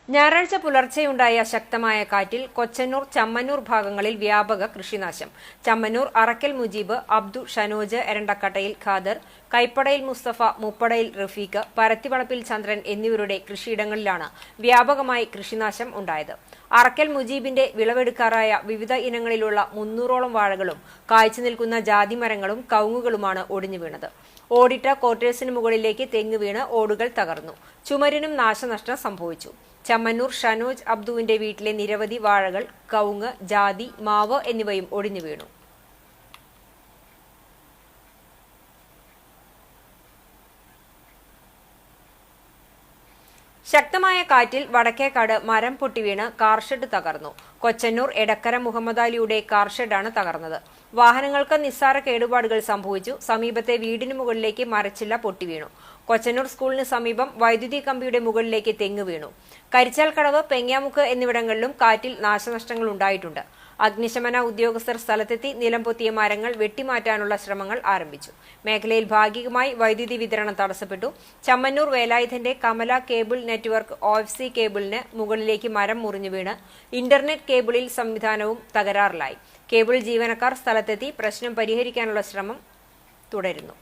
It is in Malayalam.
ഞായറാഴ്ച പുലർച്ചെയുണ്ടായ ശക്തമായ കാറ്റിൽ കൊച്ചന്നൂർ ചമ്മന്നൂർ ഭാഗങ്ങളിൽ വ്യാപക കൃഷിനാശം. ചമ്മന്നൂർ അറക്കൽ മുജീബ്, അബ്ദു, ഷനോജ്, എരണ്ടക്കട്ടയിൽ ഖാദർ, കൈപ്പടയിൽ മുസ്തഫ, മുപ്പടയിൽ റഫീഖ്, പരത്തിവളപ്പിൽ ചന്ദ്രൻ എന്നിവരുടെ കൃഷിയിടങ്ങളിലാണ് വ്യാപകമായി കൃഷിനാശം ഉണ്ടായത്. അറക്കൽ മുജീബിന്റെ വിളവെടുക്കാറായ വിവിധ ഇനങ്ങളിലുള്ള 300ഓളം വാഴകളും കായ്ച്ചു നിൽക്കുന്ന ജാതിമരങ്ങളും കവുങ്ങുകളുമാണ് ഒടിഞ്ഞു വീണത്. ഓടിട്ട ക്വാർട്ടേഴ്സിന് മുകളിലേക്ക് തെങ്ങ് വീണ് ഓടുകൾ തകർന്നു. ചുമരിനും നാശനഷ്ടം സംഭവിച്ചു. ചമ്മന്നൂർ ഷനോജ് അബ്ദുവിന്റെ വീട്ടിലെ നിരവധി വാഴകൾ, കവുങ്ങ്, ജാതി, മാവ് എന്നിവയും ഒടിഞ്ഞു വീണു. ശക്തമായ കാറ്റിൽ വടക്കേക്കാട് മരം പൊട്ടിവീണ് കാർഷെഡ് തകർന്നു. കൊച്ചന്നൂർ എടക്കര മുഹമ്മദാലിയുടെ കാർഷെഡാണ് തകർന്നത്. വാഹനങ്ങൾക്ക് നിസ്സാര കേടുപാടുകൾ സംഭവിച്ചു. സമീപത്തെ വീടിന് മുകളിലേക്ക് മരച്ചില്ല പൊട്ടിവീണു. കൊച്ചന്നൂർ സ്കൂളിന് സമീപം വൈദ്യുതി കമ്പിയുടെ മുകളിലേക്ക് തെങ്ങ് വീണു. കരിച്ചാൽക്കടവ്, പെങ്ങാമുക്ക് എന്നിവിടങ്ങളിലും കാറ്റിൽ നാശനഷ്ടങ്ങൾ ഉണ്ടായിട്ടുണ്ട്. അഗ്നിശമന ഉദ്യോഗസ്ഥർ സ്ഥലത്തെത്തി നിലംപൊത്തിയ മരങ്ങൾ വെട്ടിമാറ്റാനുള്ള ശ്രമങ്ങൾ ആരംഭിച്ചു. മേഖലയിൽ ഭാഗികമായി വൈദ്യുതി വിതരണം തടസ്സപ്പെട്ടു. ചമ്മന്നൂർ വേലായുധന്റെ കമല കേബിൾ നെറ്റ്വർക്ക് OFC കേബിളിന് മുകളിലേക്ക് മരം മുറിഞ്ഞു വീണ് ഇന്റർനെറ്റ് കേബിളിൽ സംവിധാനവും തകരാറിലായി. കേബിൾ ജീവനക്കാർ സ്ഥലത്തെത്തി പ്രശ്നം പരിഹരിക്കാനുള്ള ശ്രമം തുടരുന്നു.